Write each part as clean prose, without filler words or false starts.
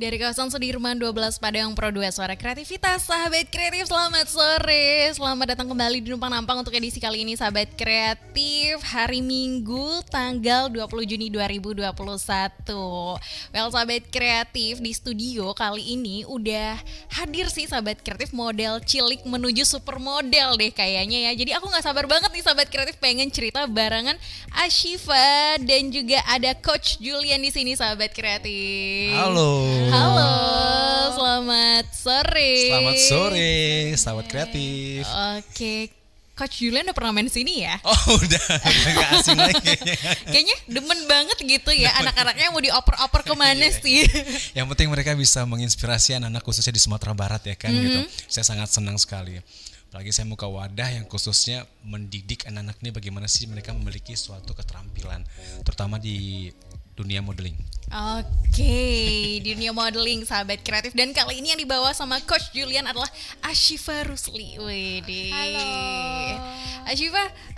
Dari kawasan Sudirman 12 Padang Pro 2 Suara Kreativitas. Sahabat kreatif, selamat sore. Selamat datang kembali di Numpang Nampang untuk edisi kali ini, sahabat kreatif, hari Minggu tanggal 20 Juni 2021. Well, sahabat kreatif, di studio kali ini udah hadir sih sahabat kreatif model cilik menuju supermodel deh kayaknya ya. Jadi aku gak sabar banget nih sahabat kreatif pengen cerita barengan Ashifa dan juga ada Coach Julian di sini, sahabat kreatif. Halo. Halo, selamat sore. Selamat sore, sahabat kreatif. Oke, Coach Julian udah pernah main sini ya? Oh udah gak asing lagi kayaknya. Kayaknya demen banget gitu ya, anak-anaknya mau dioper-oper kemana sih? Yang penting mereka bisa menginspirasi anak-anak khususnya di Sumatera Barat ya kan gitu. Saya sangat senang sekali. Apalagi saya buka wadah yang khususnya mendidik anak-anak ini bagaimana sih mereka memiliki suatu keterampilan, terutama di dunia modeling. Oke, di dunia modeling sahabat kreatif, dan kali ini yang dibawa sama Coach Julian adalah Ashifa Rusli. Widih. Halo.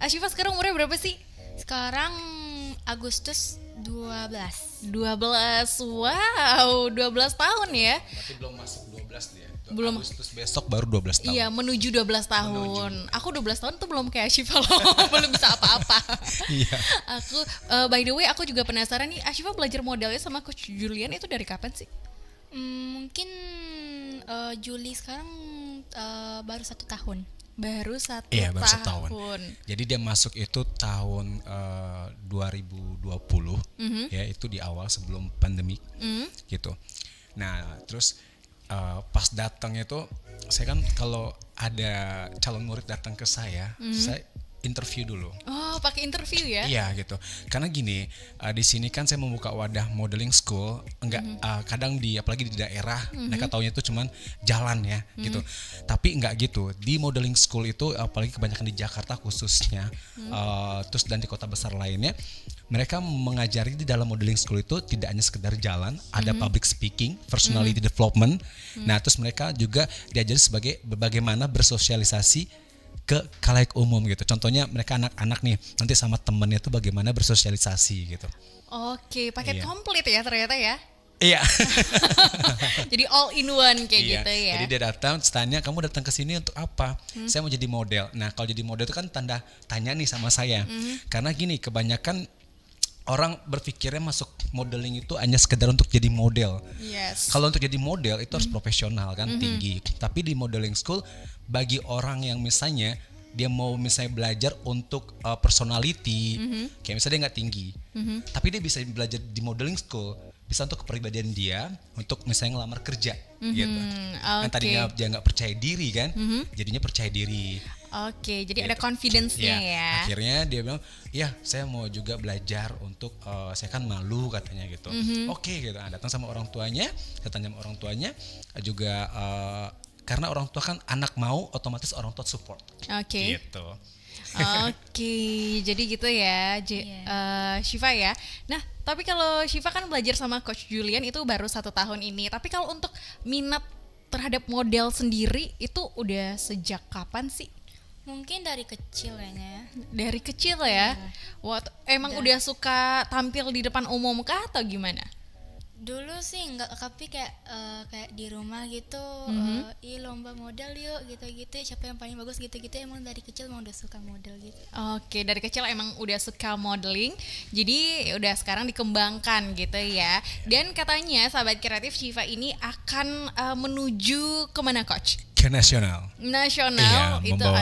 Ashifa sekarang umurnya berapa sih? Sekarang Agustus 12. 12. Wow, 12 tahun ya. Berarti belum masuk 12 dia. Belum. Agustus besok baru 12 tahun. Iya, menuju 12 tahun. Aku 12 tahun tuh belum kayak Ashifa loh. Belum bisa apa-apa. Iya. Aku by the way, aku juga penasaran nih, Ashifa belajar modelnya sama Coach Julian itu dari kapan sih? Mungkin Juli sekarang baru 1 tahun. Baru satu Iya, baru tahun. setahun. Jadi dia masuk itu tahun 2020 ya, itu di awal sebelum pandemi gitu. Nah, terus pas datang itu saya kan kalau ada calon murid datang ke saya interview dulu. Oh, pakai interview ya? Iya gitu. Karena gini, di sini kan saya membuka wadah modeling school, enggak kadang apalagi di daerah mereka taunya itu cuman jalan ya gitu. Tapi enggak gitu. Di modeling school itu apalagi kebanyakan di Jakarta khususnya, terus dan di kota besar lainnya, mereka mengajari di dalam modeling school itu tidak hanya sekedar jalan, ada public speaking, personality development. Nah, terus mereka juga diajari sebagai bagaimana bersosialisasi ke khalayak umum gitu. Contohnya mereka anak-anak nih nanti sama temennya tuh bagaimana bersosialisasi gitu. Oke, paket Iya. komplit ya ternyata ya. Iya. Jadi all in one kayak Iya. gitu ya. Jadi dia datang, terus tanya kamu datang ke sini untuk apa? Saya mau jadi model. Nah kalau jadi model itu kan tanda tanya nih sama saya. Karena gini, kebanyakan orang berpikirnya masuk modeling itu hanya sekedar untuk jadi model. Yes. Kalau untuk jadi model itu harus profesional kan, tinggi. Tapi di modeling school bagi orang yang misalnya dia mau misalnya belajar untuk personality, kayak misalnya dia nggak tinggi, tapi dia bisa belajar di modeling school, bisa untuk kepribadian dia, untuk misalnya ngelamar kerja, gitu. Kan oke. tadinya dia nggak percaya diri kan, jadinya percaya diri. Oke, jadi ada Gitu. confidence-nya ya. Akhirnya dia bilang, ya saya mau juga belajar untuk saya kan malu katanya gitu. Oke gitu. Nah, datang sama orang tuanya, saya tanya sama orang tuanya juga karena orang tua kan anak mau, otomatis orang tua support. Oke. Gitu. Oke, jadi gitu ya, Shiva ya. Nah, tapi kalau Shiva kan belajar sama Coach Julian itu baru 1 tahun ini. Tapi kalau untuk minat terhadap model sendiri itu udah sejak kapan sih? Mungkin dari kecil kayaknya ya. Dari kecil ya? Wah, emang udah suka tampil di depan umum kah atau gimana? Dulu sih enggak, tapi kayak di rumah gitu, lomba model yuk gitu-gitu, siapa yang paling bagus gitu-gitu, emang dari kecil emang udah suka model gitu. Oke, dari kecil emang udah suka modeling, jadi udah sekarang dikembangkan gitu ya. Dan katanya sahabat kreatif, Shiva ini akan menuju kemana, Coach? Ke nasional. Nasional Iya, itu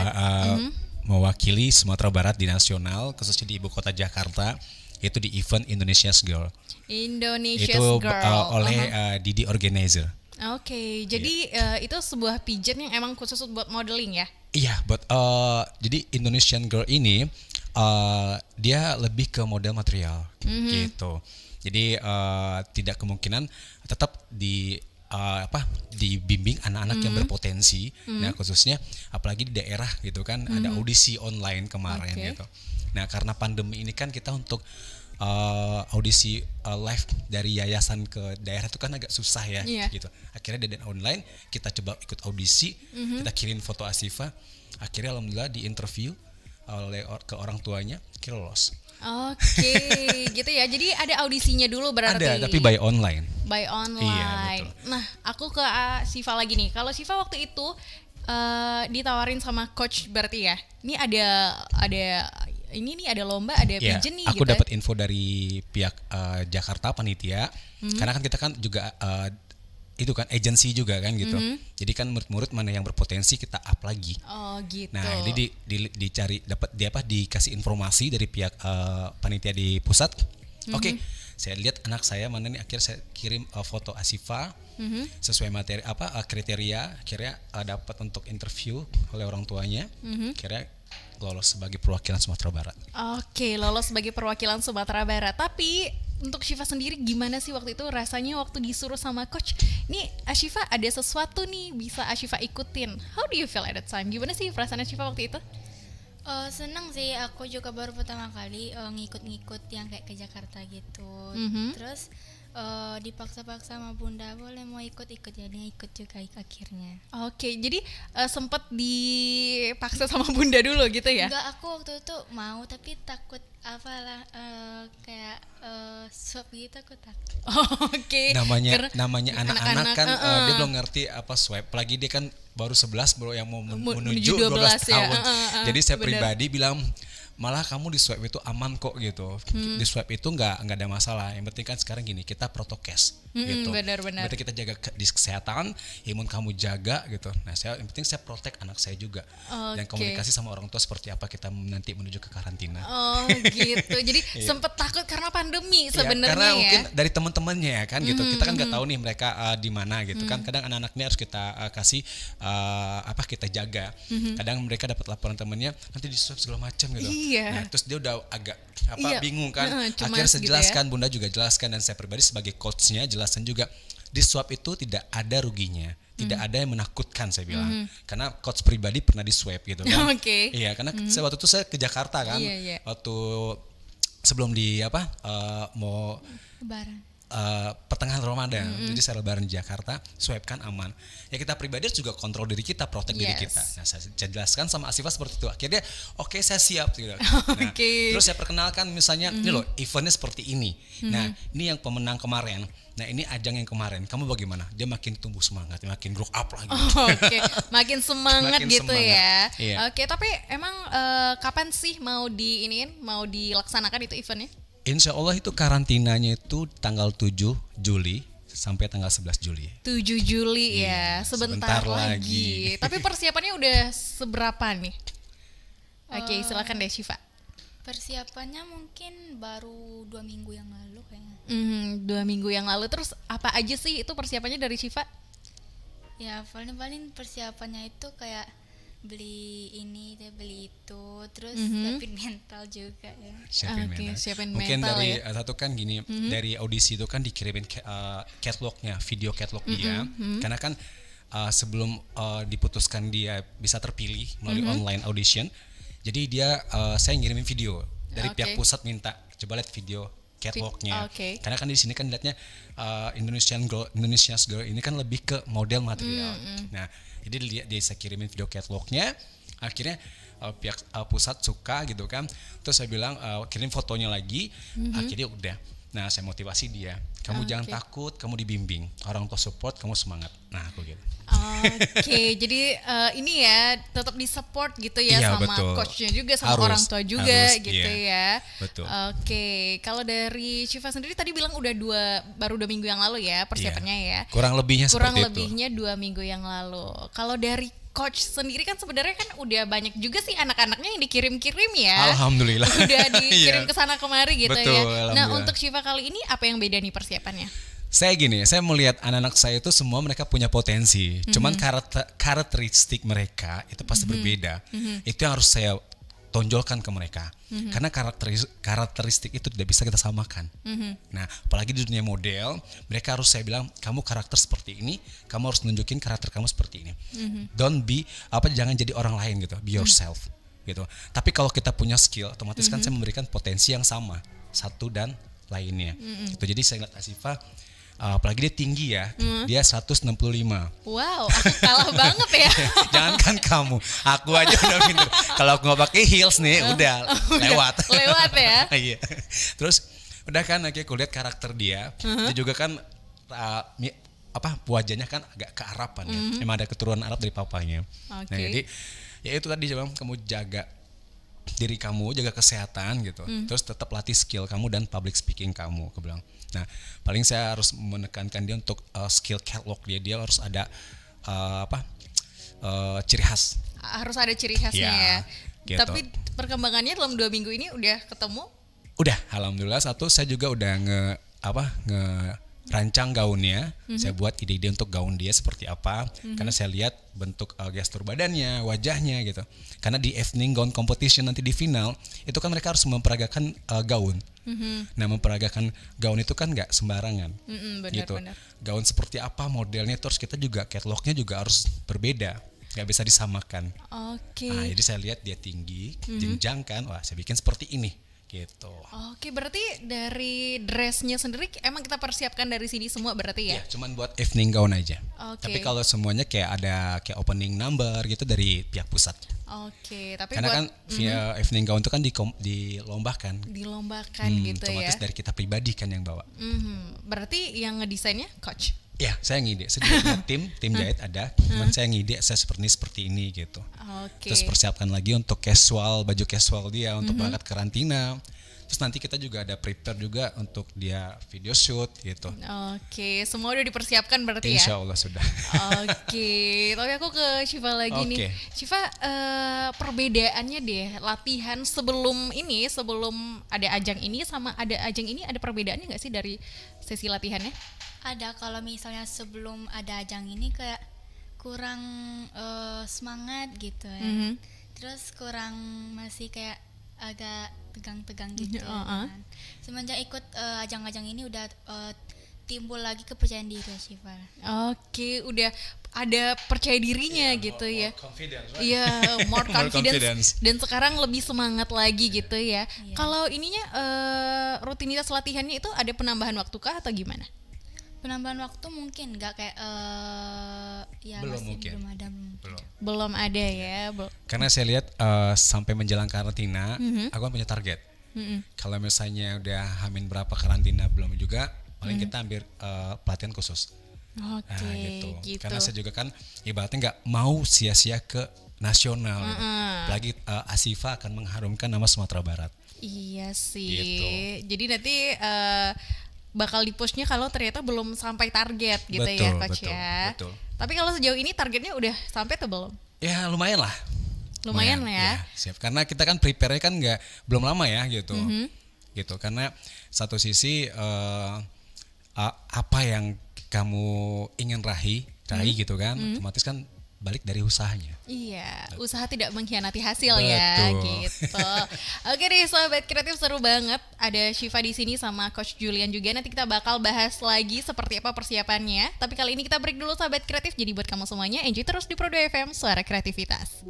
mewakili Sumatera Barat di nasional, khususnya di ibu kota Jakarta, itu di event Indonesia's Girl. Indonesia's Itu Girl. oleh Didi Organizer. Oke, jadi itu sebuah pageant yang emang khusus buat modeling ya? Iya, jadi Indonesian Girl ini dia lebih ke model material gitu. Jadi tidak kemungkinan tetap dibimbing anak-anak yang berpotensi. Nah, khususnya apalagi di daerah gitu kan, ada audisi online kemarin Oke. gitu. Nah, karena pandemi ini kan kita untuk audisi live dari yayasan ke daerah itu kan agak susah ya, Iya. gitu. Akhirnya dari online kita coba ikut audisi, kita kirim foto Ashifa. Akhirnya alhamdulillah di interview ke orang tuanya, kira lolos. Oke, gitu ya. Jadi ada audisinya dulu berarti. Ada, tapi by online. By online. Iya, betul. Nah, aku ke Siva lagi nih. Kalau Siva waktu itu ditawarin sama coach berarti ya. Ini ada lomba, ada Ya, pageant nih aku gitu. dapat info dari pihak Jakarta panitia, karena kan kita kan juga itu kan agensi juga kan gitu. Jadi kan murid-murid mana yang berpotensi kita up lagi. Oh, gitu. Nah, jadi dicari dikasih informasi dari pihak panitia di pusat. Oke, saya lihat anak saya mana nih, akhirnya saya kirim foto Asifa sesuai materi kriteria, akhirnya dapat untuk interview oleh orang tuanya. Akhirnya lolos sebagai perwakilan Sumatera Barat. Oke, lolos sebagai perwakilan Sumatera Barat. Tapi untuk Syifa sendiri gimana sih waktu itu rasanya waktu disuruh sama coach? Nih, Ashifa ada sesuatu nih bisa Ashifa ikutin. How do you feel at that time? Gimana sih perasaan Ashifa waktu itu? Senang sih, aku juga baru pertama kali ngikut-ngikut yang kayak ke Jakarta gitu. Terus dipaksa-paksa sama bunda, boleh mau ikut-ikut, jadi ikut juga akhirnya. Oke, jadi sempat dipaksa sama bunda dulu gitu ya? Enggak, aku waktu itu mau tapi takut kayak swab gitu, aku takut. Oke. Namanya anak-anak kan dia belum ngerti apa swab, apalagi dia kan baru 11 bro yang mau menuju 12 ya. tahun. Jadi saya Bener. pribadi bilang malah kamu di swab itu aman kok gitu. Di swab itu nggak ada masalah. Yang penting kan sekarang gini, kita protokes gitu. Benar-benar. Berarti kita jaga di kesehatan, imun kamu jaga gitu. Nah, yang penting saya protek anak saya juga. Dan komunikasi sama orang tua seperti apa kita nanti menuju ke karantina. Oh gitu. Jadi sempet takut karena pandemi sebenarnya karena ya. mungkin dari teman-temannya ya kan gitu. Kita kan nggak tahu nih mereka di mana gitu kan. Kadang anak-anak ini harus kita kasih kita jaga. Kadang mereka dapat laporan temannya nanti di swab segala macam gitu. Iya. Nah, terus dia udah agak bingung kan. Cemas Akhirnya saya gitu jelaskan, Bunda juga jelaskan, dan saya pribadi sebagai coachnya jelaskan juga di swab itu tidak ada ruginya. Tidak ada yang menakutkan, saya bilang. Karena coach pribadi pernah di swab gitu kan. Oke. Iya, karena waktu itu saya ke Jakarta kan. Iya. Waktu sebelum mau Lebaran. pertengahan Ramadan, jadi saya lebaran di Jakarta, swab kan aman. Ya kita pribadi harus juga kontrol diri kita, protek diri kita. Nah, saya jelaskan sama Asifa seperti itu. Akhirnya oke, saya siap gitu. Nah, terus saya perkenalkan misalnya ini loh, eventnya seperti ini. Nah, ini yang pemenang kemarin. Nah, ini ajang yang kemarin. Kamu bagaimana? Dia makin tumbuh semangat, makin grow up lagi. Oke, makin semangat Makin gitu semangat. ya. Iya. Oke, tapi emang kapan sih mau dilaksanakan itu eventnya? Insya Allah itu karantinanya itu tanggal 7 Juli sampai tanggal 11 Juli. 7 Juli Iya, ya, sebentar lagi. lagi. Tapi persiapannya udah seberapa nih? Oke, silakan deh Syifa. Persiapannya mungkin baru 2 minggu yang lalu kayaknya. 2 minggu yang lalu. Terus apa aja sih itu persiapannya dari Syifa? Ya paling persiapannya itu kayak beli ini, beli itu, terus siapin mental juga ya. Siapin Oke, mental. siapin Mungkin mental dari ya. satu kan gini, dari audisi itu kan dikirimin catalognya, video catalog dia. Karena kan sebelum diputuskan dia bisa terpilih melalui online audition, jadi dia saya ngirimin video dari pihak pusat, minta coba lihat video catwalknya. Karena kan di sini kan lihatnya Indonesia's Girl ini kan lebih ke model material. Nah, jadi dia saya kirimin video catwalknya. Akhirnya pihak pusat suka gitu kan. Terus saya bilang kirim fotonya lagi. Akhirnya udah. Nah, saya motivasi dia. Kamu jangan takut, kamu dibimbing. Orang tua support, kamu semangat. Nah, aku gitu. Oke, jadi ini ya tetap disupport gitu ya, Iya, sama betul. coachnya juga, sama Harus, orang tua juga gitu iya. ya. Betul. Oke, kalau dari Syifa sendiri tadi bilang baru 2 minggu yang lalu ya persiapannya ya. Kurang lebihnya Kurang seperti lebihnya 2 minggu yang lalu. Kalau dari coach sendiri kan sebenarnya kan udah banyak juga sih anak-anaknya yang dikirim-kirim ya. Alhamdulillah. Udah dikirim ke sana kemari gitu Betul, ya. Nah, alhamdulillah. untuk Syifa kali ini apa yang beda nih persiapannya? Saya melihat anak-anak saya itu semua mereka punya potensi. Cuman karakteristik mereka itu pasti berbeda. Itu yang harus saya tonjolkan ke mereka. Karena karakteristik itu tidak bisa kita samakan. Nah, apalagi di dunia model, mereka harus saya bilang, kamu karakter seperti ini, kamu harus nunjukin karakter kamu seperti ini. Don't be jangan jadi orang lain gitu. Be yourself gitu. Tapi kalau kita punya skill, otomatis kan saya memberikan potensi yang sama satu dan lainnya. Gitu. Jadi saya lihat Asifa apalagi dia tinggi ya, dia 165. Wow, aku kalah banget ya. Jangankan kamu, aku aja udah pinter. Kalau aku nggak pakai heels nih, udah lewat. Lewat ya. Iya. Terus udah kan akhirnya aku lihat karakter dia, dia juga kan wajahnya kan agak kearapan ya. Emang ada keturunan Arab dari papanya. Nah jadi ya itu tadi bang, kamu jaga diri kamu, jaga kesehatan gitu. Terus tetap latih skill kamu dan public speaking kamu, aku bilang. Nah, paling saya harus menekankan dia untuk skill catwalk dia harus ada ciri khas. Harus ada ciri khasnya ya. Gitu. Tapi perkembangannya dalam 2 minggu ini udah ketemu? Udah, alhamdulillah. Satu, saya juga udah rancang gaunnya. Saya buat ide-ide untuk gaun dia seperti apa. Karena saya lihat bentuk gestur badannya, wajahnya gitu. Karena di evening gown competition nanti di final, itu kan mereka harus memperagakan gaun. Nah, memperagakan gaun itu kan nggak sembarangan. Benar, gitu. benar. Gaun seperti apa modelnya, terus kita juga catwalknya juga harus berbeda. Nggak bisa disamakan. Oke. Nah, jadi saya lihat dia tinggi, jenjang kan. Wah, saya bikin seperti ini. Gitu. Oke, berarti dari dressnya sendiri emang kita persiapkan dari sini semua berarti ya? Ya, cuman buat evening gown aja. Oke. Tapi kalau semuanya kayak ada kayak opening number gitu dari pihak pusat. Oke, tapi Karena buat kan via evening gown itu kan dilombakan. dilombakan gitu ya. Otomatis dari kita pribadi kan yang bawa. Berarti yang ngedesainnya coach? Ya, saya ngide. Saya juga tim jahit ada. Cuman saya ngide saya seperti ini gitu. Oke. Terus persiapkan lagi untuk baju casual dia untuk berangkat karantina. Terus nanti kita juga ada prepare juga untuk dia video shoot gitu. Oke, semua udah dipersiapkan berarti Insya ya? Allah sudah. Oke, tapi aku ke Syifa lagi nih. Syifa, perbedaannya deh latihan sebelum ada ajang ini sama ada ajang ini, ada perbedaannya nggak sih dari sesi latihannya? Ada, kalau misalnya sebelum ada ajang ini kayak kurang semangat gitu ya. Terus kurang masih kayak agak tegang-tegang gitu. Kan. Semenjak ikut ajang-ajang ini udah timbul lagi kepercayaan diri ya Syifa. Oke, udah ada percaya dirinya gitu ya. Confidence, right? Iya, more confidence. confidence. Dan sekarang lebih semangat lagi gitu ya. Kalau ininya rutinitas latihannya itu ada penambahan waktu kah atau gimana? Penambahan waktu mungkin nggak kayak Belum masih mungkin. Belum ada ya. Karena saya lihat sampai menjelang karantina, aku kan punya target. Kalau misalnya udah hamin berapa karantina belum juga, paling kita ambil pelatihan khusus. Oke, gitu. Karena saya juga kan ibaratnya nggak mau sia-sia ke nasional. Gitu. Apalagi Asifa akan mengharumkan nama Sumatera Barat. Iya sih. Gitu. Jadi nanti bakal di-pushnya kalau ternyata belum sampai target gitu ya Coach ya. Betul. Tapi kalau sejauh ini targetnya udah sampai atau belum? Ya lumayan lah. Lumayan ya. Siap. Karena kita kan prepare-nya kan belum lama ya gitu. Gitu. Karena satu sisi apa yang kamu ingin raih gitu kan, otomatis kan balik dari usahanya. Iya, usaha tidak mengkhianati hasil ya, gitu. Oke deh, Sobat Kreatif, seru banget. Ada Syifa di sini sama Coach Julian juga. Nanti kita bakal bahas lagi seperti apa persiapannya. Tapi kali ini kita break dulu, Sobat Kreatif. Jadi buat kamu semuanya, enjoy terus di Pro 2 FM, Suara Kreativitas.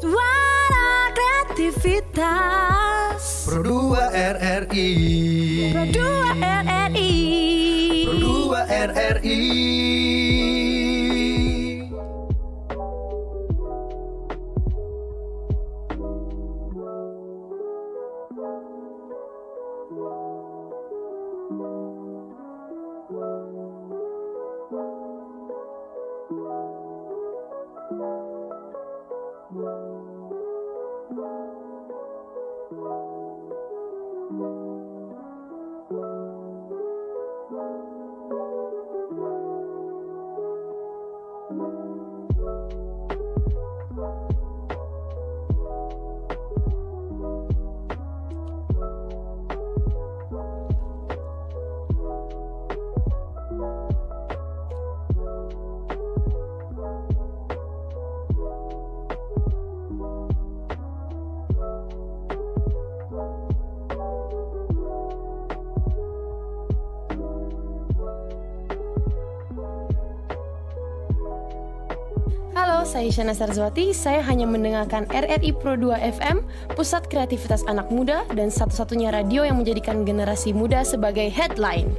Suara Kreativitas Pro 2 RRI Pro 2 RRI Pro 2 RRI Halo, saya Isyana Sarzwati. Saya hanya mendengarkan RRI Pro 2 FM, pusat kreativitas anak muda dan satu-satunya radio yang menjadikan generasi muda sebagai headline.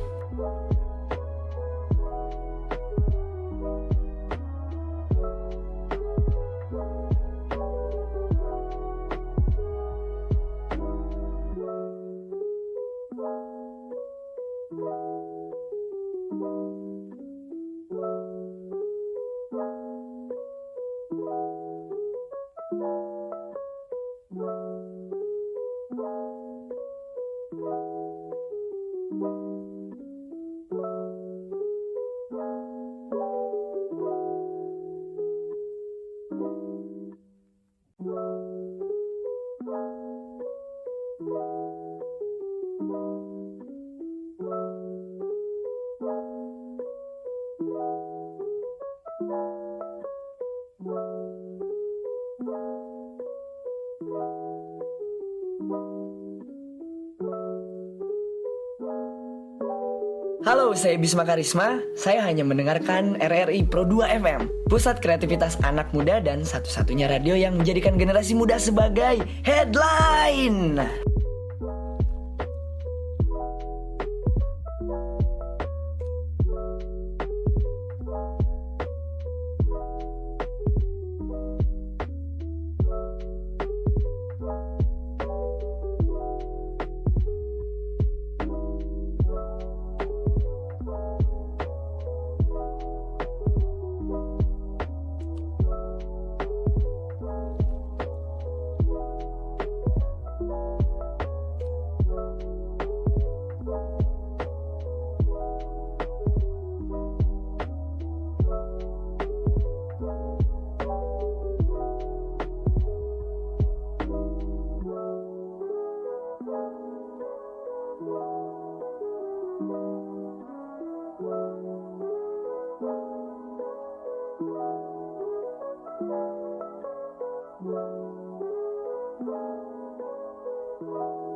Halo, saya Bisma Karisma. Saya hanya mendengarkan RRI Pro 2 FM, pusat kreativitas anak muda dan satu-satunya radio yang menjadikan generasi muda sebagai headline.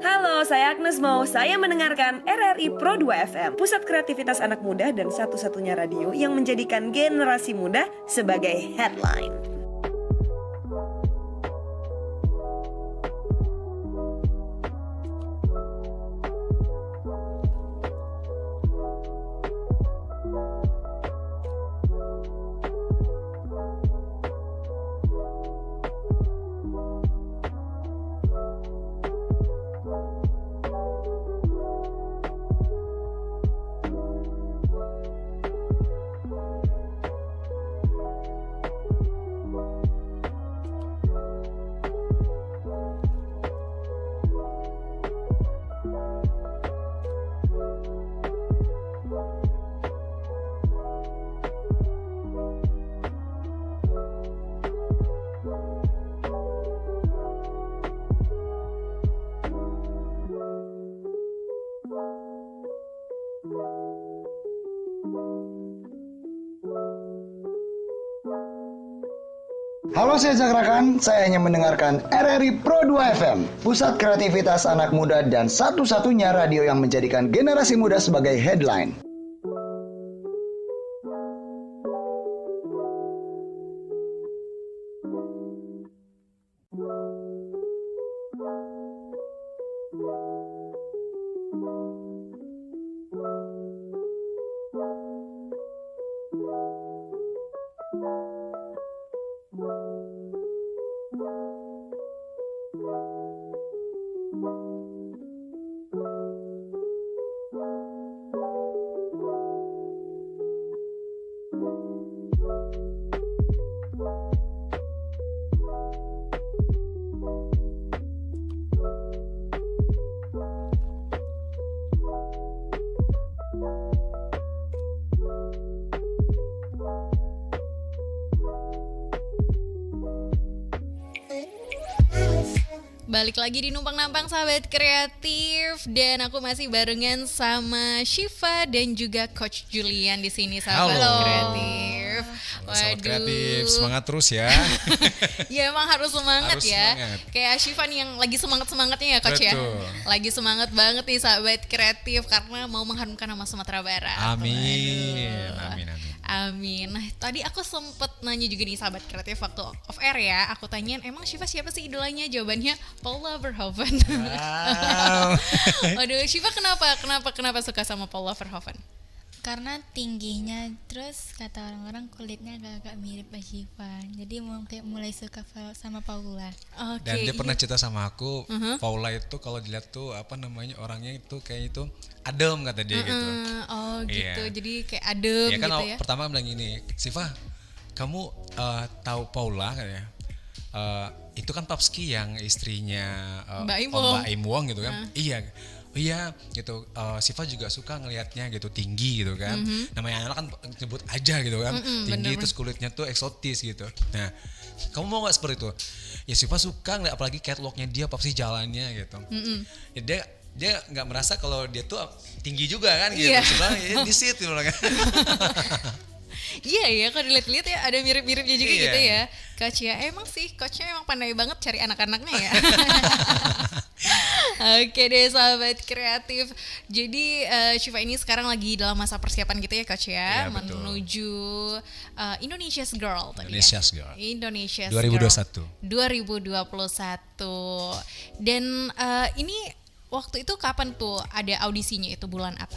Halo, saya Agnes Mo. Saya mendengarkan RRI Pro 2 FM, pusat kreativitas anak muda dan satu-satunya radio yang menjadikan generasi muda sebagai headline. Halo, saya Zakrakan. Saya hanya mendengarkan RRI Pro 2 FM, pusat kreativitas anak muda dan satu-satunya radio yang menjadikan generasi muda sebagai headline. balik lagi di Numpang Nampang sahabat kreatif dan aku masih barengan sama Syifa dan juga Coach Julian di sini sahabat Halo. kreatif. Sahabat kreatif, semangat terus ya. Ya emang harus semangat Harus ya. semangat. Kayak Syifa nih yang lagi semangat-semangatnya ya Coach ya. Betul. Lagi semangat banget nih sahabat kreatif karena mau mengharumkan nama Sumatera Barat. Amin. Waduh. Amin, amin. Amin. Nah, tadi aku sempet nanya juga nih sahabat kreatif waktu off air ya. Aku tanyain, emang Syifa siapa sih idolanya? Jawabannya Paula Verhoeven. Wow. Waduh, Syifa kenapa suka sama Paula Verhoeven? Karena tingginya, terus kata orang-orang kulitnya agak-agak mirip Mbak Syifa. Jadi mulai suka sama Paula. Oke. Dan dia pernah iya. cerita sama aku, Paula itu kalau dilihat tuh orangnya itu kayak itu adem kata dia gitu. Oh gitu. Iya. Jadi kayak adem Ya kan gitu ya. pertama bilang gini, Syifa, kamu tahu Paula kan ya? Itu kan Papski yang istrinya Mbak Im Om Wong. Mbak Im Wong gitu kan? Iya gitu. Syifa juga suka ngelihatnya gitu tinggi gitu kan. Namanya anak kan nyebut aja gitu kan. Tinggi terus kulitnya tuh eksotis gitu. Nah, kamu mau nggak seperti itu? Ya Syifa suka ngeliat apalagi catwalknya dia Papski jalannya gitu. Ya, dia nggak merasa kalau dia tuh tinggi juga kan gitu. Iya. Sebenarnya di situ kan. Iya ya, kalau dilihat-lihat ya ada mirip-miripnya juga Iya. gitu ya. Coach ya, emang sih coachnya emang pandai banget cari anak-anaknya ya. Oke deh sahabat kreatif. Jadi Syifa ini sekarang lagi dalam masa persiapan gitu ya Coach ya, Iya, betul. menuju Indonesia's Girl tadi ya. Indonesia's Girl. Indonesia's 2021. Girl 2021. Dan ini waktu itu kapan tuh ada audisinya, itu bulan apa?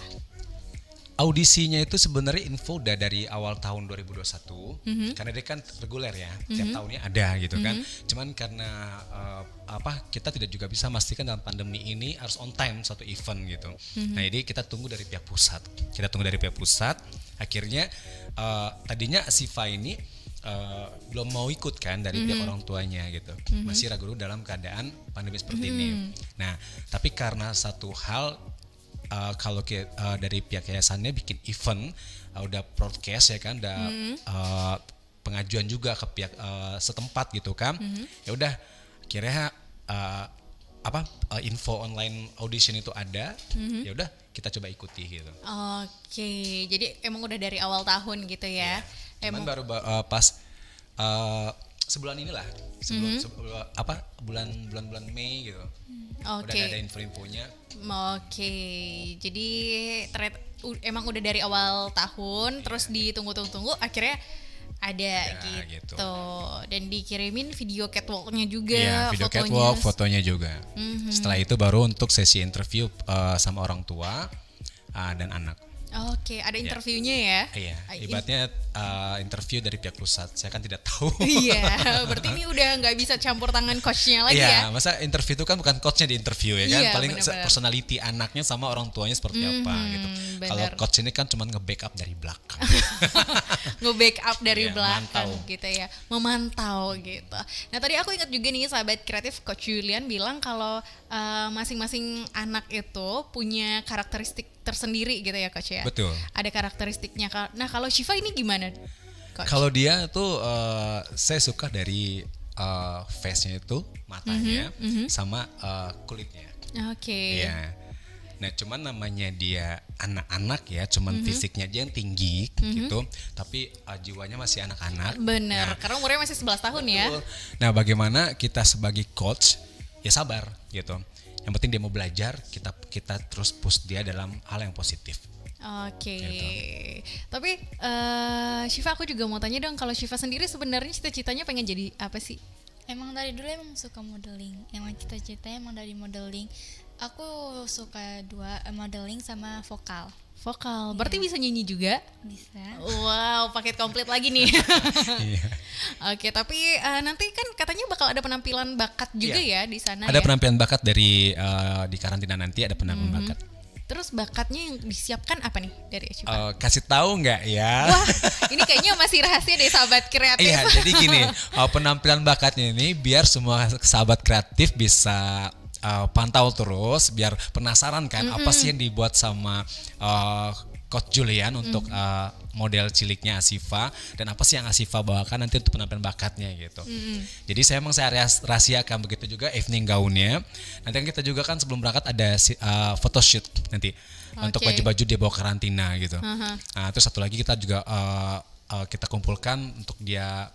Audisinya itu sebenarnya info udah dari awal tahun 2021 karena dia kan reguler ya, tiap tahunnya ada gitu kan. Cuman karena kita tidak juga bisa memastikan dalam pandemi ini harus on time satu event gitu. Nah, jadi kita tunggu dari pihak pusat. Akhirnya tadinya Syifa ini belum mau ikut kan dari pihak orang tuanya gitu. Masih ragu dalam keadaan pandemi seperti ini. Nah, tapi karena satu hal kalau dari pihak yayasannya bikin event, udah broadcast ya kan, udah pengajuan juga ke pihak setempat gitu kan. Ya udah, kira info online audition itu ada, ya udah kita coba ikuti gitu. Oke, jadi emang udah dari awal tahun gitu ya. Cuman baru pas sebulan inilah, bulan Mei gitu. Udah ada info-infonya. Oke, jadi emang udah dari awal tahun, terus ditunggu-tunggu, akhirnya ada gitu. Dan dikirimin video catwalknya juga, Iya, video fotonya. catwalk, fotonya juga. Setelah itu baru untuk sesi interview sama orang tua dan anak. Oke, ada interviewnya ya? Iya, ibaratnya interview dari pihak pusat. Saya kan tidak tahu. Iya, berarti ini udah nggak bisa campur tangan coachnya lagi ya? Iya, masa interview itu kan bukan coachnya di interview ya kan? Iya, Paling bener-bener. personality anaknya sama orang tuanya seperti apa gitu. Kalau bener. coach ini kan cuma nge-backup dari belakang. Nge-backup dari Iya, belakang memantau. gitu ya, memantau gitu. Nah tadi aku ingat juga nih sahabat kreatif, Coach Julian bilang kalau masing-masing anak itu punya karakteristik tersendiri gitu ya Coach ya. Betul. Ada karakteristiknya. Nah kalau Syifa ini gimana Coach? Kalau dia tuh saya suka dari face-nya itu, matanya sama kulitnya. Oke. Iya. Nah, cuman namanya dia anak-anak ya, cuman fisiknya dia yang tinggi gitu, tapi jiwanya masih anak-anak. Bener, Nah, karena umurnya masih 11 tahun ya. betul. Nah, bagaimana kita sebagai coach ya sabar gitu. Yang penting dia mau belajar, kita terus push dia dalam hal yang positif. Oke, Gitu. tapi Syifa aku juga mau tanya dong, kalau Syifa sendiri sebenarnya cita-citanya pengen jadi apa sih? Emang dari dulu emang suka modeling. Emang cita-citanya emang dari modeling. Aku suka modeling sama vokal. Vokal, berarti bisa nyanyi juga? Bisa. Wow, paket komplit lagi nih. Iya. Oke, tapi nanti kan katanya bakal ada penampilan bakat juga Iya. ya di sana Ada ya? penampilan bakat dari di karantina nanti ada penampilan bakat. Terus bakatnya yang disiapkan apa nih dari Syifa? Kasih tahu nggak ya? Wah, ini kayaknya masih rahasia deh sahabat kreatif. Iya, jadi gini, penampilan bakatnya ini biar semua sahabat kreatif bisa pantau terus, biar penasaran kan apa sih yang dibuat sama Coach Julian untuk model ciliknya Asifa dan apa sih yang Asifa bawakan nanti untuk penampilan bakatnya gitu. Jadi saya rahasiakan, begitu juga evening gownnya. Nanti kan kita juga kan sebelum berangkat ada photoshoot nanti untuk baju-baju dia bawa karantina gitu. Nah, terus satu lagi kita juga kita kumpulkan untuk dia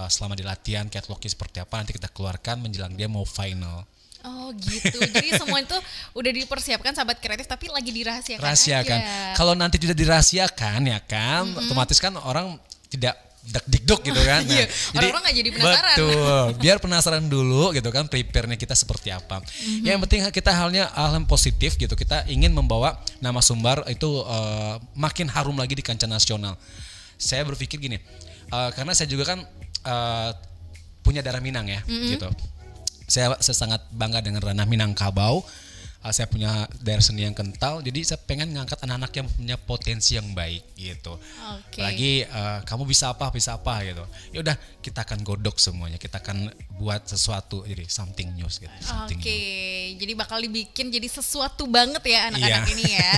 selama di latihan catwalknya seperti apa, nanti kita keluarkan menjelang dia mau final. Oh gitu, jadi semua itu udah dipersiapkan sahabat kreatif tapi lagi dirahasiakan Rahasiakan. aja. Kalau nanti tidak dirahasiakan ya kan, otomatis kan orang tidak dak-dikduk gitu kan. Nah, Iya, orang-orang nggak jadi penasaran. Betul, biar penasaran dulu gitu kan, prepare-nya kita seperti apa. Yang penting kita hal yang positif gitu, kita ingin membawa nama Sumbar itu makin harum lagi di kancah nasional. Saya berpikir gini, karena saya juga kan punya darah Minang ya gitu. Saya sangat bangga dengan ranah Minangkabau. Saya punya daerah seni yang kental, jadi saya pengen ngangkat anak-anak yang punya potensi yang baik gitu. Lagi kamu bisa apa gitu. Ya udah, kita akan godok semuanya, kita akan buat sesuatu jadi something news gitu. Jadi bakal dibikin jadi sesuatu banget ya anak-anak ini ya.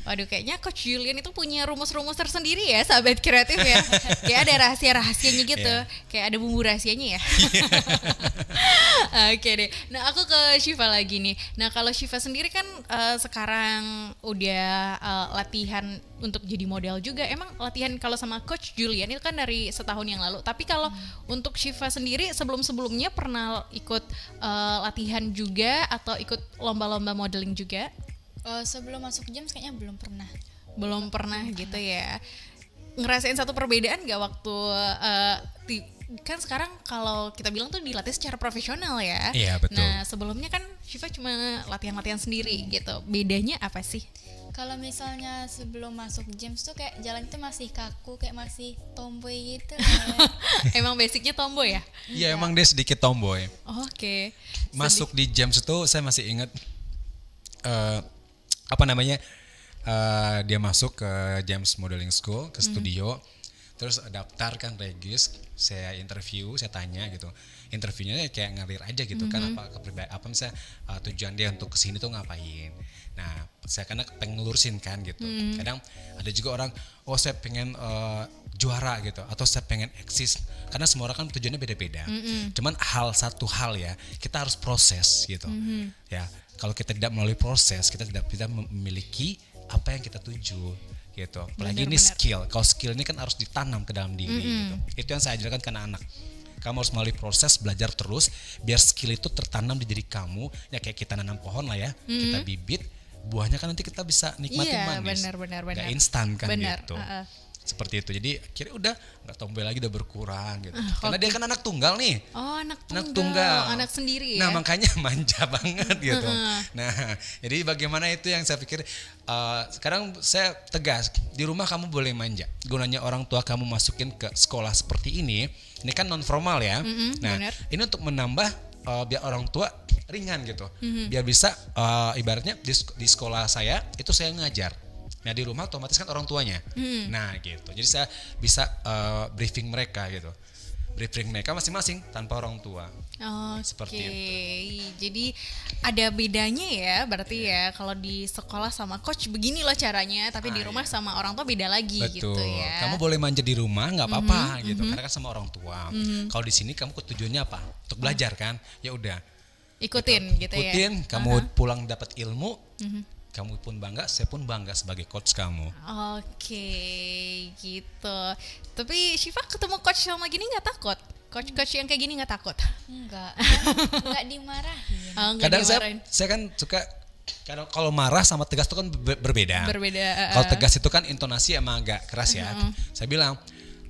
Waduh, kayaknya Coach Julian itu punya rumus-rumus tersendiri ya sahabat kreatif ya. Kayak ada rahasia-rahasianya gitu, kayak ada bumbu rahasianya ya. Oke deh. Nah aku ke Syifa lagi nih. Nah kalau Syifa sendiri kan sekarang udah latihan untuk jadi model juga. Emang latihan kalau sama Coach Julian itu kan dari setahun yang lalu. Tapi kalau untuk Syifa sendiri sebelum-sebelumnya pernah ikut latihan juga atau ikut lomba-lomba modeling juga? Sebelum masuk jam kayaknya belum pernah. Belum pernah gitu ya. Ngerasain satu perbedaan gak waktu kan sekarang kalau kita bilang tuh dilatih secara profesional ya. Iya betul. Nah sebelumnya kan Syifa cuma latihan-latihan sendiri gitu. Bedanya apa sih? Kalau misalnya sebelum masuk James tuh kayak jalan itu masih kaku, kayak masih tomboy gitu. Emang basicnya tomboy ya? Iya emang dia sedikit tomboy. Oke. Masuk di James itu saya masih ingat dia masuk ke James Modeling School, ke studio, terus daftar kan regis, saya interview, saya tanya gitu, interviewnya kayak ngalir aja gitu kan, apa misalnya tujuan dia untuk kesini tuh ngapain. Nah saya karena pengen ngelurusin kan gitu, kadang ada juga orang, oh saya pengen juara gitu, atau saya pengen eksis, karena semua orang kan tujuannya beda-beda. Cuman satu hal ya, kita harus proses gitu, ya. Kalau kita tidak melalui proses, kita tidak memiliki apa yang kita tuju gitu. Apalagi ini skill. Kalau skill ini kan harus ditanam ke dalam diri gitu. Itu yang saya ajarkan ke anak-anak. Kamu harus melalui proses, belajar terus biar skill itu tertanam di diri kamu. Ya kayak kita nanam pohon lah ya. Kita bibit, buahnya kan nanti kita bisa nikmatin manis. Benar. Gak instan kan benar. gitu. Seperti itu. Jadi akhirnya udah nggak tomboy lagi, udah berkurang gitu. Karena dia kan anak tunggal nih. Oh, anak tunggal. Anak sendiri ya. Nah, makanya manja banget gitu. Nah, jadi bagaimana itu yang saya pikir sekarang saya tegas, di rumah kamu boleh manja. Gunanya orang tua kamu masukin ke sekolah seperti ini kan non formal ya. Nah, ini untuk menambah biar orang tua ringan gitu. Biar bisa ibaratnya di sekolah saya itu saya ngajar. Nah di rumah otomatis kan orang tuanya. Nah gitu. Jadi saya bisa briefing mereka gitu. Briefing mereka masing-masing tanpa orang tua. Seperti itu. Jadi ada bedanya ya berarti ya, kalau di sekolah sama coach beginilah caranya, tapi di rumah sama orang tua beda lagi. Betul. Gitu ya. Kamu boleh manja di rumah nggak apa-apa gitu, karena kan sama orang tua. Kalau di sini kamu tujuannya apa? Untuk belajar kan? Ya udah. Ikutin gitu ya. Ikutin, kamu pulang dapat ilmu. Kamu pun bangga, saya pun bangga sebagai coach kamu. Oke, gitu. Tapi Syifa ketemu coach sama gini nggak takut? Coach yang kayak gini nggak takut? Enggak dimarahin. Kadang saya kan suka kalau marah sama tegas itu kan berbeda. Kalau tegas itu kan intonasi emang agak keras ya. Saya bilang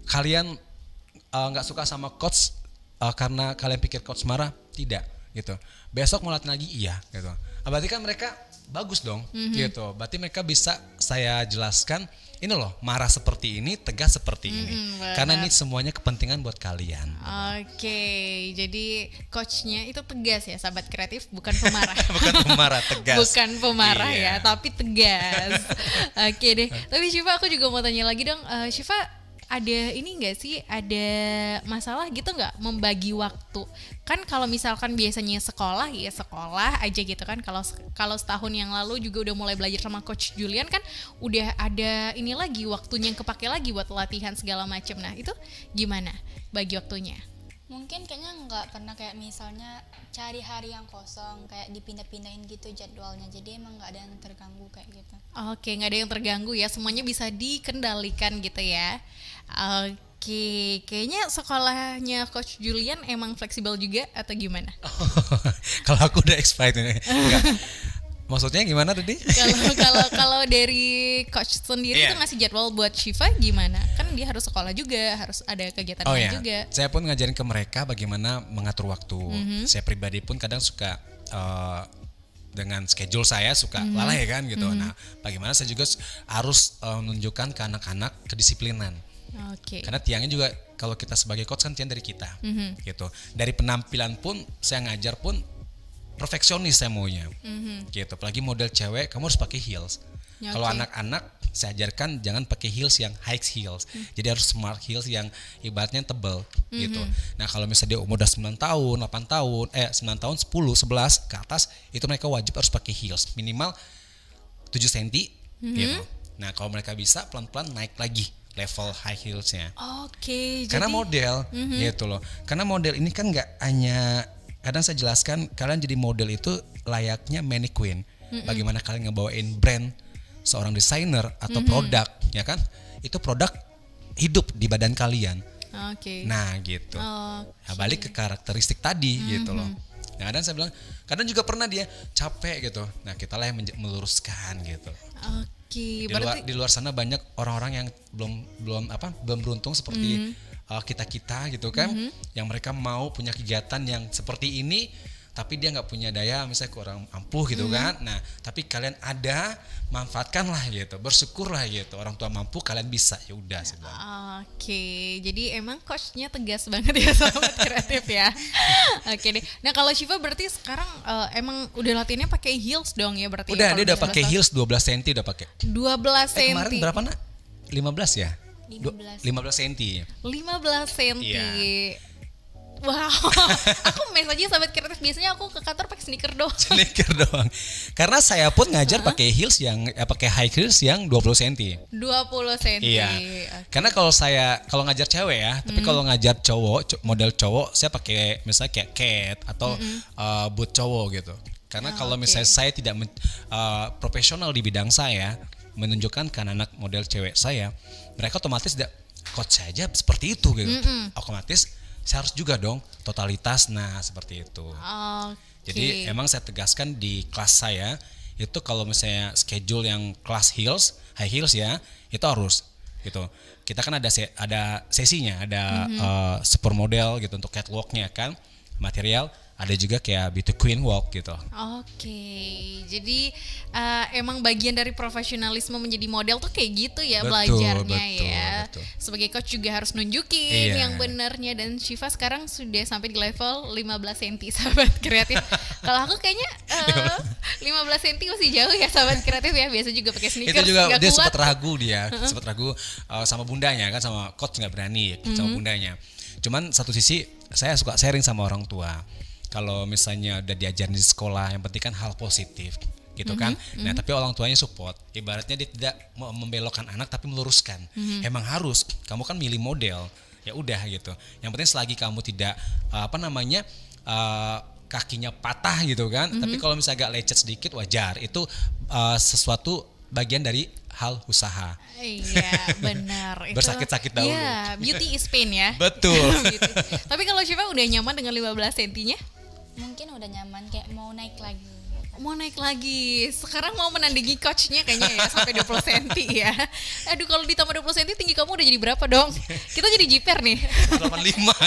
kalian nggak suka sama coach karena kalian pikir coach marah, tidak gitu. Besok mau latihan lagi, iya gitu. Berarti kan mereka bagus dong gitu. Berarti mereka bisa saya jelaskan, ini loh marah seperti ini, tegas seperti ini. Karena ini semuanya kepentingan buat kalian. Oke, jadi coachnya itu tegas ya sahabat kreatif, bukan pemarah. Bukan pemarah, tegas. Bukan pemarah ya, tapi tegas. Oke deh. Tapi Syifa aku juga mau tanya lagi dong, Syifa ada ini enggak sih, ada masalah gitu enggak membagi waktu? Kan kalau misalkan biasanya sekolah ya sekolah aja gitu kan. Kalau setahun yang lalu juga udah mulai belajar sama Coach Julian kan udah ada ini lagi waktunya yang kepake lagi buat latihan segala macam. Nah, itu gimana bagi waktunya? Mungkin kayaknya nggak pernah kayak misalnya cari hari yang kosong kayak dipindah-pindahin gitu jadwalnya, jadi emang nggak ada yang terganggu kayak gitu. Oke, nggak ada yang terganggu ya, semuanya bisa dikendalikan gitu ya. Oke, kayaknya sekolahnya Coach Julian emang fleksibel juga atau gimana? Kalau aku udah expired ini. Enggak. Maksudnya gimana tadi? Kalau dari coach sendiri tuh ngasih jadwal buat Shiva gimana? Kan dia harus sekolah juga, harus ada kegiatan lain juga. Saya pun ngajarin ke mereka bagaimana mengatur waktu. Saya pribadi pun kadang suka dengan schedule saya suka lalai kan gitu. Nah, bagaimana saya juga harus menunjukkan ke anak-anak kedisiplinan. Oke. Karena tiangnya juga kalau kita sebagai coach kan tiang dari kita, gitu. Dari penampilan pun saya ngajar pun perfeksionis saya maunya, gitu. Apalagi model cewek, kamu harus pakai heels. Kalau anak-anak saya ajarkan jangan pakai heels yang high heels, jadi harus smart heels yang ibaratnya tebal, gitu. Nah kalau misalnya dia umur udah 9 tahun, 8 tahun, 9 tahun, 10, 11 ke atas, itu mereka wajib harus pakai heels minimal 7 cm, gitu. Nah kalau mereka bisa pelan-pelan naik lagi level high heelsnya. Oke. Karena model, gitu loh. Karena model ini kan nggak hanya kadang saya jelaskan, kalian jadi model itu layaknya mannequin. Bagaimana kalian ngebawain brand seorang desainer atau produk, ya kan? Itu produk hidup di badan kalian. Oke. Nah, gitu. Nah, balik ke karakteristik tadi, gitu loh. Nah, kadang saya bilang, kadang juga pernah dia capek gitu. Nah, kita lah yang meluruskan gitu. Oke. Di luar sana banyak orang-orang yang belum beruntung seperti kita gitu kan, yang mereka mau punya kegiatan yang seperti ini tapi dia nggak punya daya, misalnya kurang ampuh gitu kan. Nah tapi kalian ada, manfaatkanlah gitu, bersyukurlah gitu, orang tua mampu kalian bisa, ya udah sih. Oke, jadi emang coachnya tegas banget ya sahabat kreatif ya. Oke deh. Nah kalau Shiva berarti sekarang emang udah latihannya pakai heels dong ya berarti? Udah, dia udah pakai heels 12 cm udah pakai. 12 cm. Kemarin berapa nak? 15 ya? 15 cm. 15 cm. Iya. Wow, aku mes aja sahabat kreatif, biasanya aku ke kantor pakai sneaker doang. Sneaker doang. Karena saya pun ngajar pakai heels yang pakai high heels yang 20 cm. 20 cm. Iya. Okay. Karena kalau ngajar cewek ya, tapi kalau ngajar cowok, model cowok, saya pakai misalnya kayak cat atau boot cowok gitu. Karena kalau misalnya saya tidak profesional di bidang saya, menunjukkan ke anak model cewek saya, mereka otomatis tidak, coach saja seperti itu gitu. Otomatis saya harus juga dong totalitas, nah seperti itu. Jadi emang saya tegaskan di kelas saya itu kalau misalnya schedule yang kelas heels, high heels ya, itu harus gitu. Kita kan ada sesinya, ada supermodel gitu untuk catwalknya kan, material. Ada juga kayak beauty queen walk gitu. Oke, jadi emang bagian dari profesionalisme menjadi model tuh kayak gitu ya, belajarnya ya. Betul. Sebagai coach juga harus nunjukin yang benernya, dan Shiva sekarang sudah sampai di level 15 cm sahabat kreatif. Kalau aku kayaknya 15 cm masih jauh ya sahabat kreatif ya, biasa juga pakai sneakers. Itu juga dia sempat ragu sempat ragu sama bundanya kan, sama coach nggak berani sama bundanya. Cuman satu sisi saya suka sharing sama orang tua. Kalau misalnya udah diajarin di sekolah, yang penting kan hal positif gitu kan. Nah tapi orang tuanya support, ibaratnya dia tidak membelokkan anak tapi meluruskan. Emang harus, kamu kan milih model, ya udah gitu. Yang penting selagi kamu tidak kakinya patah gitu kan. Tapi kalau misalnya agak lecet sedikit wajar, itu sesuatu bagian dari hal usaha. Iya benar. Bersakit-sakit dahulu. Iya, beauty is pain ya. Betul. Tapi kalau Shiva udah nyaman dengan 15 cm-nya? Mungkin udah nyaman, kayak mau naik lagi. Mau naik lagi. Sekarang mau menandingi coachnya kayaknya ya, sampai 20 cm ya. Aduh kalau ditambah 20 cm tinggi kamu udah jadi berapa dong? Kita jadi jiper nih. 85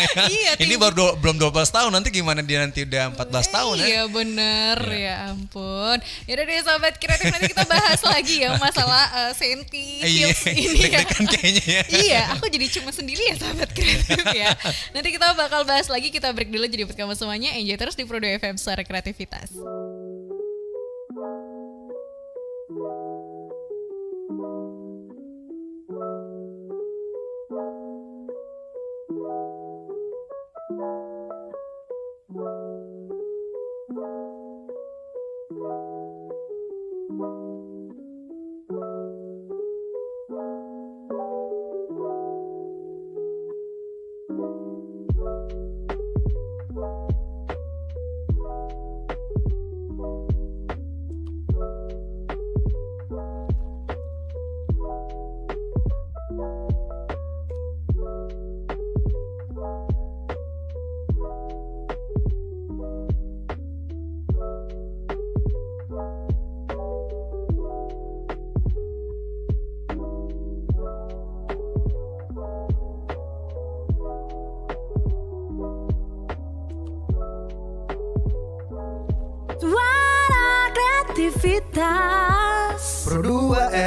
ya. Iya, ini baru belum 12 tahun, nanti gimana dia nanti udah 14 tahun ya. Iya bener ya ampun. Yaudah deh sahabat kreatif, nanti kita bahas lagi ya masalah senti heels ini ya. Kayaknya ya. Iya, aku jadi cuma sendiri ya sahabat kreatif ya. Nanti kita bakal bahas lagi, kita break dulu. Jadi buat kamu semuanya enjoy terus di Pro 2 FM Suara Kreativitas.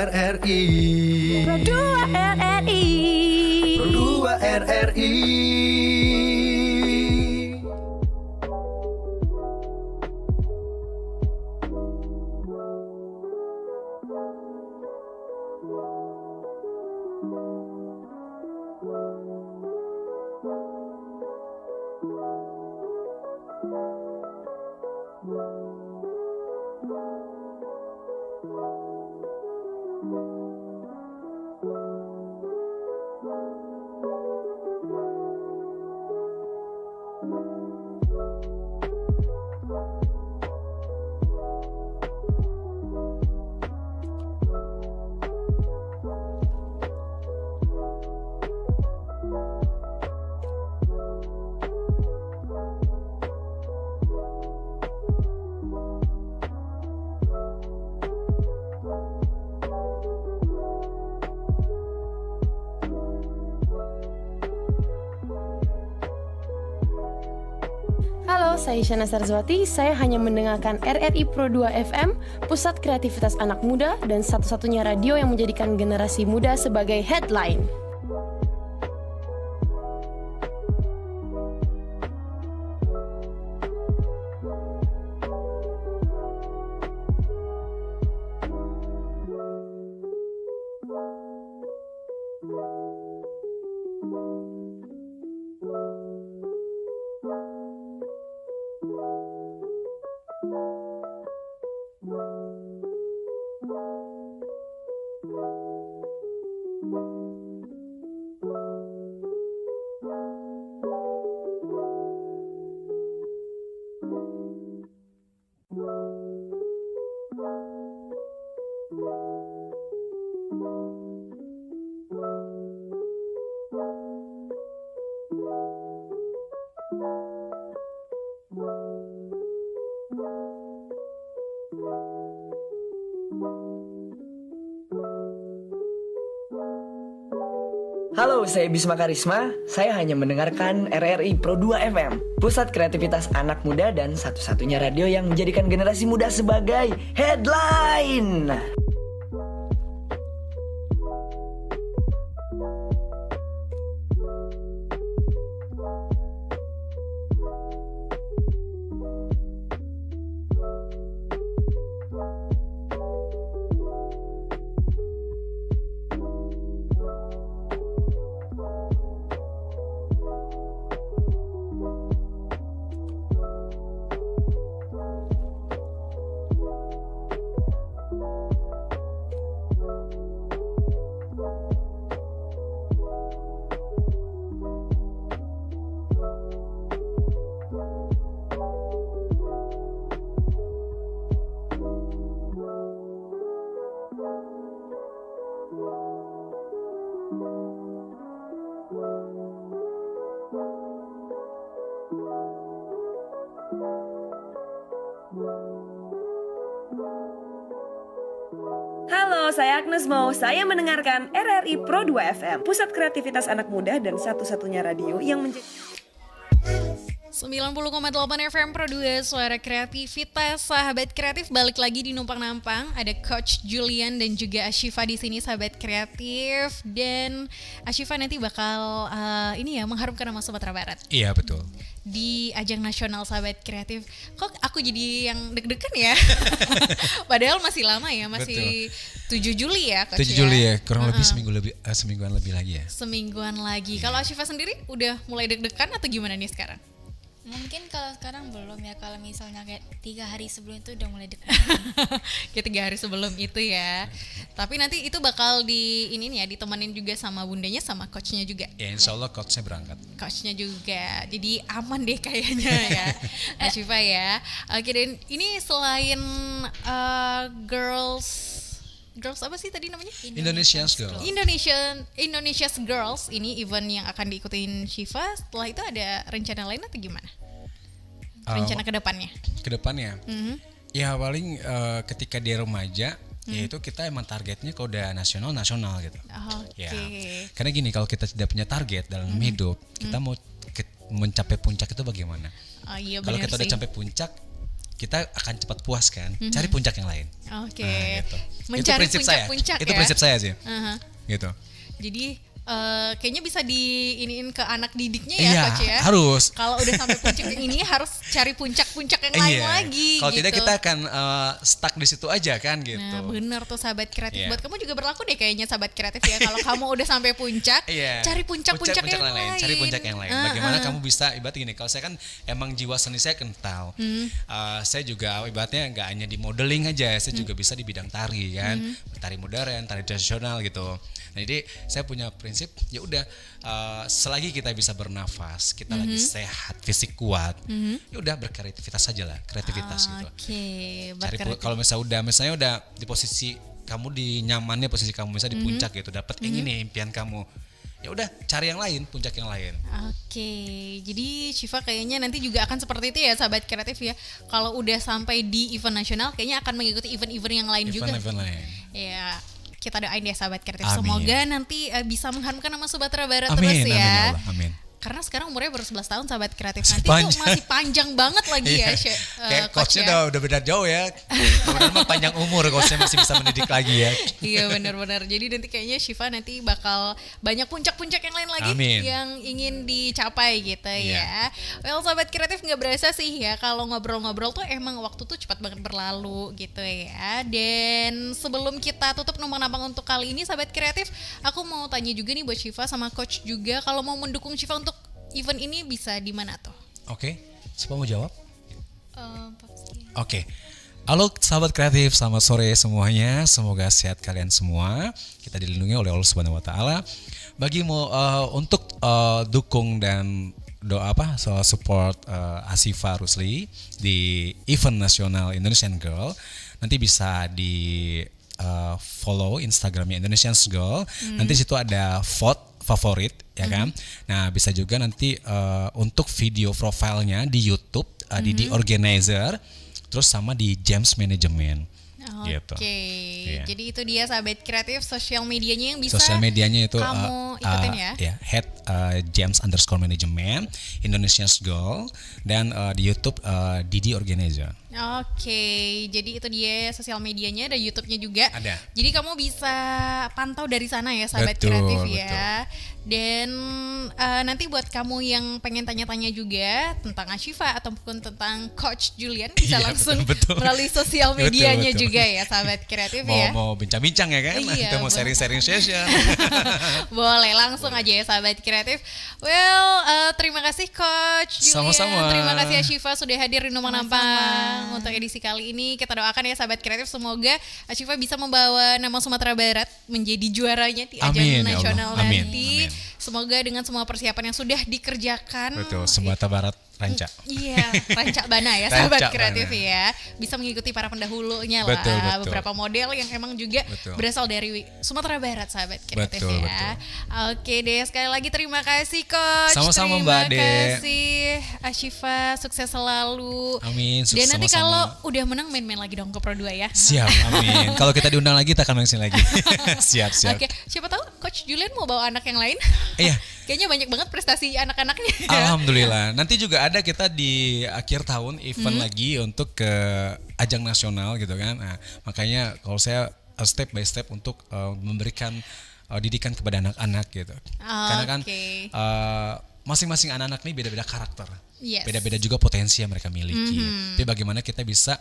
RRI. Pro 2 RRI. Pro 2 RRI. Halo, saya Isyana Sarzwati. Saya hanya mendengarkan RRI Pro 2 FM, pusat kreativitas anak muda dan satu-satunya radio yang menjadikan generasi muda sebagai headline. Halo, saya Bisma Karisma. Saya hanya mendengarkan RRI Pro 2 FM, pusat kreativitas anak muda dan satu-satunya radio yang menjadikan generasi muda sebagai headline. Halo, saya Agnes Mo. Saya mendengarkan RRI Pro 2 FM, pusat kreativitas anak muda dan satu-satunya radio yang menjadi 90,8 FM Pro 2 Suara Kreativitas. Sahabat kreatif, balik lagi di Numpang Nampang. Ada Coach Julian dan juga Ashifa di sini, sahabat kreatif. Dan Ashifa nanti bakal mengharumkan nama Sumatera Barat Iya, betul. di ajang nasional sahabat kreatif. Kok aku jadi yang deg-degan ya? Padahal masih lama ya, masih 7 Juli ya, Coach. 7 Juli ya, kurang lebih semingguan lebih lagi ya. Semingguan lagi. Kalau Ashifa sendiri udah mulai deg-degan atau gimana nih sekarang? Mungkin kalau sekarang belum ya, kalau misalnya kayak 3 hari sebelum itu udah mulai dekat. Kayak 3 hari sebelum itu ya. Tapi nanti itu bakal ditemenin juga sama bundanya, sama coachnya juga. Ya, insya Allah coachnya berangkat. Coachnya juga, jadi aman deh kayaknya ya, Ashifa ya. Oke, dan ini selain girls apa sih tadi namanya? Indonesia's Girls. Indonesia's Girls ini event yang akan diikutin Shiva. Setelah itu ada rencana lain atau gimana? Rencana kedepannya? Kedepannya? Ya paling ketika dia remaja, yaitu kita emang targetnya kalau udah nasional gitu. Oke. Ya. Karena gini, kalau kita tidak punya target dalam hidup, kita mau mencapai puncak itu bagaimana? Oh, iya, kalau kita sih. udah sampai puncak, kita akan cepat puas kan, cari puncak yang lain. Oke. Nah, gitu. Mencari Itu prinsip saya. puncak-puncak Itu ya? prinsip saya sih. Aha. Gitu. Jadi kayaknya bisa diiniin ke anak didiknya ya, Iya, Coach ya. harus. Kalau udah sampai puncak yang ini harus cari puncak-puncak yang lain lagi. Kalau gitu. tidak kita akan stuck di situ aja kan gitu. Nah bener tuh sahabat kreatif. Iya. Buat kamu juga berlaku deh kayaknya sahabat kreatif ya. Kalau kamu udah sampai puncak, Iya. cari puncak-puncak yang lain. Cari puncak yang lain. Bagaimana kamu bisa ibarat gini? Kalau saya kan emang jiwa seni saya kental. Saya juga ibaratnya nggak hanya di modeling aja, saya juga bisa di bidang tari kan, tari modern, tari tradisional gitu. Nah, jadi saya punya prinsip ya udah selagi kita bisa bernafas, kita lagi sehat, fisik kuat, ya udah berkreativitas saja lah, kreativitas gitu. Oke, Kalau misalnya udah di posisi kamu di nyamannya posisi kamu misalnya di puncak gitu, dapat yang ini impian kamu. Ya udah cari yang lain, puncak yang lain. Oke, jadi Syifa kayaknya nanti juga akan seperti itu ya sahabat kreatif ya. Kalau udah sampai di event nasional, kayaknya akan mengikuti event-event yang lain juga. Event lain. Ya, kita doain deh sahabat kreatif. Amin. Semoga nanti bisa mengharumkan nama Sumatera Barat Amin, terus amin ya ya. Allah, amin. Karena sekarang umurnya baru 11 tahun sahabat kreatif. Masih Nanti panjang. tuh masih panjang banget lagi ya. Iya. Kayak Coach coachnya ya. udah beda jauh ya. Kemudian mah panjang umur, coachnya masih bisa mendidik lagi ya. Iya benar-benar. Jadi nanti kayaknya Syifa nanti bakal banyak puncak-puncak yang lain lagi Amin. yang ingin dicapai gitu Iya. ya. Well sahabat kreatif nggak berasa sih ya kalau ngobrol-ngobrol tuh emang waktu tuh cepat banget berlalu gitu ya. Dan sebelum kita tutup numpang-nampang untuk kali ini sahabat kreatif, aku mau tanya juga nih buat Syifa sama coach juga kalau mau mendukung Syifa untuk event ini bisa di mana tuh? Oke, siapa mau jawab? Pasti. Oke. Halo sahabat kreatif, selamat sore semuanya. Semoga sehat kalian semua. Kita dilindungi oleh Allah Subhanahu wa taala. Bagimu untuk dukung dan support Asifa Rusli di event nasional Indonesian Girl, nanti bisa di follow Instagramnya Indonesian Girl. Nanti situ ada vote favorit ya kan. Nah, bisa juga nanti untuk video profilnya di YouTube di The Organizer, terus sama di James Management. Gitu. Oke, Iya. jadi itu dia sahabat kreatif sosial medianya yang bisa Sosial medianya itu kamu ikutin ya. head James_Management, Indonesia's Girl, dan di YouTube Didi Organizer. Oke, jadi itu dia sosial medianya, ada YouTube-nya juga. Ada. Jadi kamu bisa pantau dari sana ya sahabat Betul, kreatif ya. Dan nanti buat kamu yang pengen tanya-tanya juga tentang Ashifa ataupun tentang Coach Julian bisa Iya, langsung betul. melalui sosial Betul, medianya betul. juga ya sahabat kreatif ya. Mau bincang-bincang ya kan? Iya, Kita mau boleh. sharing-sharing session. Boleh langsung aja ya sahabat kreatif. Well, terima kasih Coach Julian. Sama-sama. Terima kasih Ashifa sudah hadir di Numpang Nampang untuk edisi kali ini. Kita doakan ya sahabat kreatif semoga Ashifa bisa membawa nama Sumatera Barat menjadi juaranya di ajang Amin, ya nasional Allah. Amin, nanti. amin. Semoga dengan semua persiapan yang sudah dikerjakan. Betul, Sumatera Barat Ranca. Iya, rancak bana ya sahabat Rancak kreatif bana. ya. Bisa mengikuti para pendahulunya lah. Betul, betul. Beberapa model yang emang juga Betul. berasal dari Sumatera Barat sahabat kreatif Betul, ya. Oke deh, sekali lagi terima kasih Coach. Sama-sama, terima Mbak De. kasih Ashifa, sukses selalu. Amin, sukses Dan nanti sama-sama. kalau udah menang main-main lagi dong ke Pro 2 ya. Siap, amin. Kalau kita diundang lagi, kita akan main sini lagi. Siap, siap. Oke, siapa tahu Coach Julian mau bawa anak yang lain? Iya. Kayaknya banyak banget prestasi anak-anaknya. ya. Alhamdulillah. Nanti juga ada kita di akhir tahun event lagi untuk ke ajang nasional gitu kan. Nah, makanya kalau saya step by step untuk memberikan didikan kepada anak-anak gitu. Karena kan Oke. masing-masing anak-anak nih beda-beda karakter. Yes. Beda-beda juga potensi yang mereka miliki. Tapi bagaimana kita bisa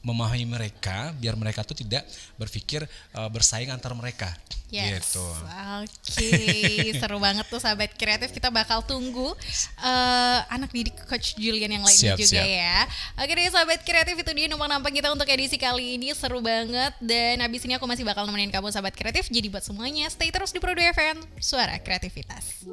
memahami mereka biar mereka tuh tidak berpikir bersaing antar mereka. Yes. Gitu. Oke, seru banget tuh sahabat kreatif. Kita bakal tunggu anak didik Coach Julian yang lainnya Siap, juga siap. ya. Oke deh sahabat kreatif, itu dia numpang nampang kita untuk edisi kali ini, seru banget. Dan abis ini aku masih bakal nemenin kamu sahabat kreatif. Jadi buat semuanya stay terus di Pro 2 FM, suara kreativitas.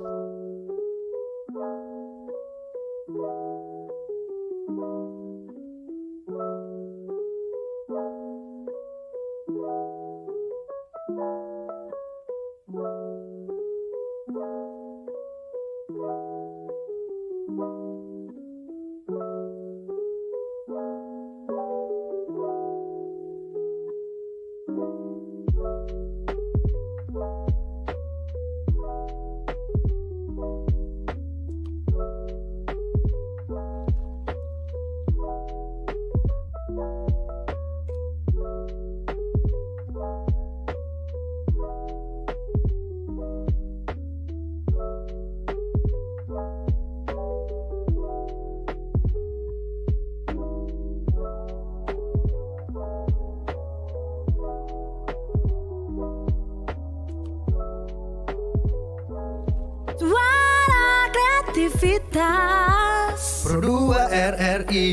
kreativitas. Pro 2 RRI.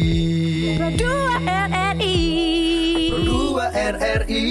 Pro 2 RRI. Pro 2 RRI.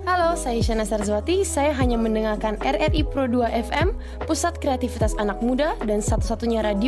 Halo, saya Isyana Sarzwati. Saya hanya mendengarkan RRI Pro 2 FM, Pusat Kreativitas Anak Muda dan satu-satunya radio